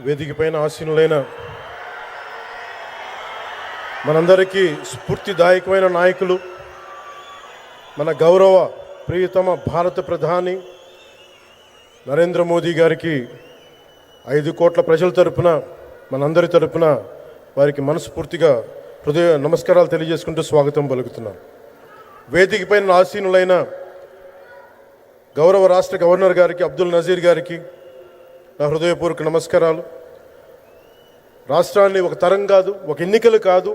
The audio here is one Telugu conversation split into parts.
వేదిక పైన ఆసీనులైన మనందరికీ స్ఫూర్తిదాయకమైన నాయకులు, మన గౌరవ ప్రియతమ భారత ప్రధాని నరేంద్ర మోదీ గారికి 5 కోట్ల ప్రజల తరపున, మనందరి తరపున వారికి మనస్ఫూర్తిగా హృదయ నమస్కారాలు తెలియజేసుకుంటూ స్వాగతం పలుకుతున్నాను. వేదిక పైన ఆసీనులైన గౌరవ రాష్ట్ర గవర్నర్ గారికి, అబ్దుల్ నజీర్ గారికి నా హృదయపూర్వక నమస్కారాలు. రాష్ట్రాన్ని ఒక తరం కాదు, ఒక ఎన్నికలు కాదు,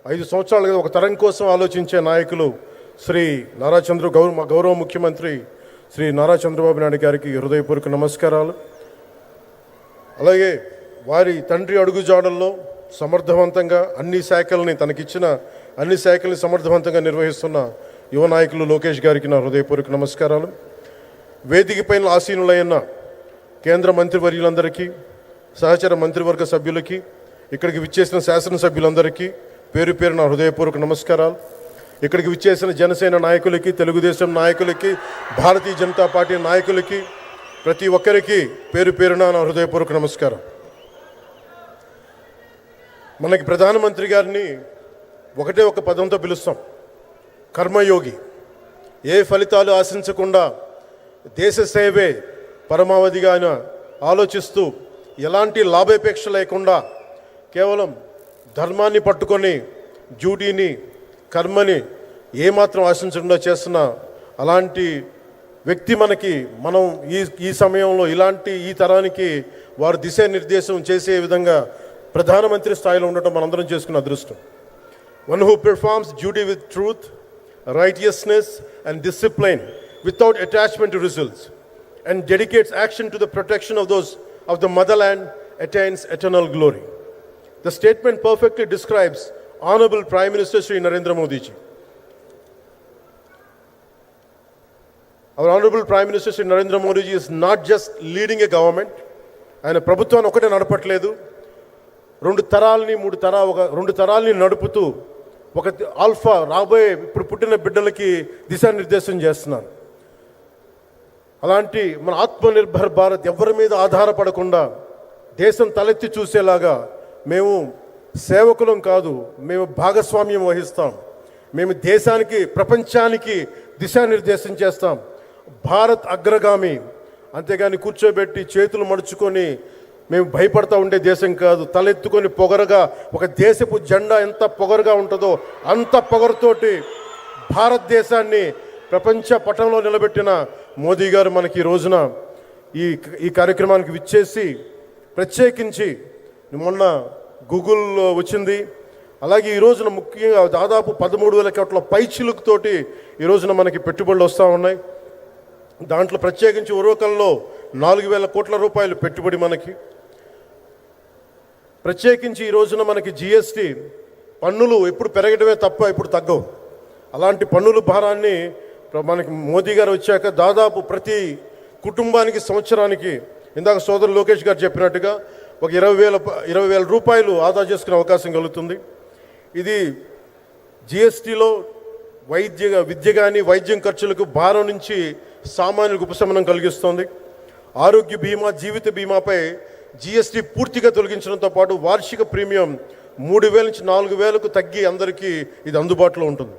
5 సంవత్సరాలుగా ఒక తరం కోసం ఆలోచించే నాయకులు శ్రీ గౌరవ ముఖ్యమంత్రి శ్రీ నారా చంద్రబాబు నాయుడు గారికి హృదయపూర్వక నమస్కారాలు. అలాగే వారి తండ్రి అడుగుజాడల్లో సమర్థవంతంగా తనకిచ్చిన అన్ని శాఖల్ని సమర్థవంతంగా నిర్వహిస్తున్న యువ నాయకులు లోకేష్ గారికి నా హృదయపూర్వక నమస్కారాలు. వేదిక పైన ఆసీనులైన కేంద్ర మంత్రివర్యులందరికీ, సహచర మంత్రివర్గ సభ్యులకి, ఇక్కడికి విచ్చేసిన శాసనసభ్యులందరికీ పేరు పేరు నా హృదయపూర్వక నమస్కారాలు. ఇక్కడికి విచ్చేసిన జనసేన నాయకులకి, తెలుగుదేశం నాయకులకి, భారతీయ జనతా పార్టీ నాయకులకి, ప్రతి ఒక్కరికి పేరు పేరున నా హృదయపూర్వక నమస్కారం. మనకి ప్రధానమంత్రి గారిని ఒకటే ఒక పదంతో పిలుస్తాం, కర్మయోగి. ఏ ఫలితాలు ఆశించకుండా దేశ సేవే పరమావధిగా ఆయన ఆలోచిస్తూ, ఎలాంటి లాభాపేక్ష లేకుండా కేవలం ధర్మాన్ని పట్టుకొని డ్యూటీని, కర్మని ఏమాత్రం ఆశించకుండా చేస్తున్న అలాంటి వ్యక్తి మనం ఈ సమయంలో ఈ తరానికి వారు దిశానిర్దేశం చేసే విధంగా ప్రధానమంత్రి స్థాయిలో ఉండటం మనందరం చేసుకున్న అదృష్టం. One who performs duty with truth, righteousness and discipline without attachment to results and dedicates action to the protection of the motherland attains eternal glory. The statement perfectly describes Honorable Prime Minister Shri Narendra Modi ji. Our Honorable Prime Minister Shri Narendra Modi ji is not just leading a government. ఆయన ప్రభుత్వాన్ని ఒకటే నడపట్లేదు, 2 తరాలని నడుపుతూ ఒక ఆల్ఫా రాబోయే ఇప్పుడు పుట్టిన బిడ్డలకి దిశానిర్దేశం చేస్తున్నారు. అలాంటి మన ఆత్మనిర్భర్ భారత్ ఎవరి మీద ఆధారపడకుండా దేశం తలెత్తి చూసేలాగా మేము సేవకులం కాదు, మేము భాగస్వామ్యం వహిస్తాం. మేము దేశానికి, ప్రపంచానికి దిశానిర్దేశం చేస్తాం. భారత్ అగ్రగామి, అంతేగాని కూర్చోబెట్టి చేతులు మడుచుకొని మేము భయపడతా ఉండే దేశం కాదు. తలెత్తుకొని పొగరగా, ఒక దేశపు జెండా ఎంత పొగరుగా ఉంటుందో అంత పొగరుతోటి భారతదేశాన్ని ప్రపంచ పటంలో నిలబెట్టిన మోదీ గారు మనకి ఈ రోజున ఈ కార్యక్రమానికి విచ్చేసి, ప్రత్యేకించి మొన్న గూగుల్ వచ్చింది, అలాగే ఈ రోజున ముఖ్యంగా దాదాపు 13,000 కోట్ల పైచిలుకుతోటి ఈ రోజున మనకి పెట్టుబడులు వస్తూ ఉన్నాయి. దాంట్లో ప్రత్యేకించి ఉరవకంలో 4,000 కోట్ల రూపాయలు పెట్టుబడి మనకి. ప్రత్యేకించి ఈ రోజున మనకి జిఎస్టీ పన్నులు ఎప్పుడు పెరగడమే తప్ప ఇప్పుడు తగ్గవు. అలాంటి పన్నుల భారాన్ని మనకి మోదీ గారు వచ్చాక దాదాపు ప్రతి కుటుంబానికి సంవత్సరానికి, ఇందాక సోదరు లోకేష్ గారు చెప్పినట్టుగా, ఒక 20,000 రూపాయలు ఆదా చేసుకునే అవకాశం కలుగుతుంది. ఇది జిఎస్టీలో విద్య కానీ వైద్యం ఖర్చులకు భారం నుంచి సామాన్యులకు ఉపశమనం కలిగిస్తుంది. ఆరోగ్య బీమా, జీవిత బీమాపై జిఎస్టీ పూర్తిగా తొలగించడంతో పాటు వార్షిక ప్రీమియం 3,000 నుంచి 4,000కు తగ్గి అందరికీ ఇది అందుబాటులో ఉంటుంది.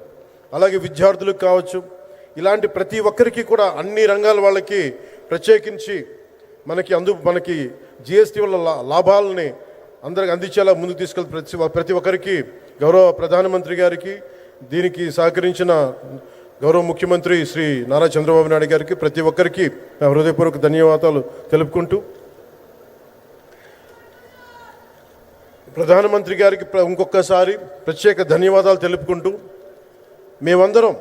అలాగే విద్యార్థులకు కావచ్చు, ఇలాంటి ప్రతి ఒక్కరికి కూడా అన్ని రంగాల వాళ్ళకి ప్రత్యేకించి మనకి జిఎస్టీ వల్ల లాభాలని అందరికి అందించేలా ముందుకు తీసుకెళ్తే ప్రతి ఒక్కరికి, గౌరవ ప్రధానమంత్రి గారికి, దీనికి సహకరించిన గౌరవ ముఖ్యమంత్రి శ్రీ నారా చంద్రబాబు నాయుడు గారికి, ప్రతి ఒక్కరికి నా హృదయపూర్వక ధన్యవాదాలు తెలుపుకుంటూ, ప్రధానమంత్రి గారికి ఇంకొకసారి ప్రత్యేక ధన్యవాదాలు తెలుపుకుంటూ, మేమందరం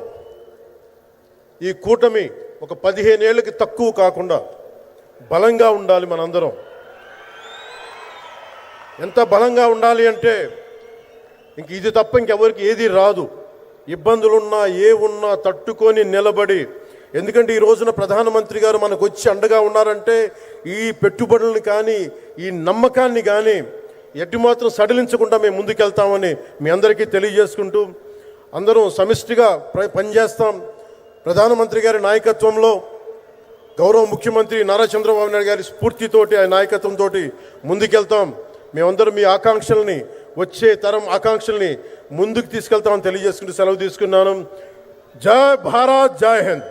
ఈ కూటమి ఒక 15 ఏళ్ళకి తక్కువ కాకుండా బలంగా ఉండాలి. మనందరం ఎంత బలంగా ఉండాలి అంటే, ఇది తప్ప ఇంకెవరికి ఏది రాదు. ఇబ్బందులున్నా ఉన్నా తట్టుకొని నిలబడి, ఎందుకంటే ఈ రోజున ప్రధానమంత్రి గారు మనకు వచ్చి అండగా ఉన్నారంటే ఈ పెట్టుబడులను కానీ, ఈ నమ్మకాన్ని కానీ ఎటు మాత్రం సడలించకుండా మేము ముందుకెళ్తామని మీ అందరికీ తెలియజేసుకుంటూ, అందరం సమిష్టిగా పనిచేస్తాం. ప్రధానమంత్రి గారి నాయకత్వంలో గౌరవ ముఖ్యమంత్రి నారా చంద్రబాబు నాయుడు గారి స్ఫూర్తితోటి ఆయన నాయకత్వంతో ముందుకెళ్తాం. మేమందరం మీ ఆకాంక్షల్ని, వచ్చే తరం ఆకాంక్షల్ని ముందుకు తీసుకెళ్తామని తెలియజేసుకుంటూ సెలవు తీసుకున్నాను. జై భారత్, జై హింద్.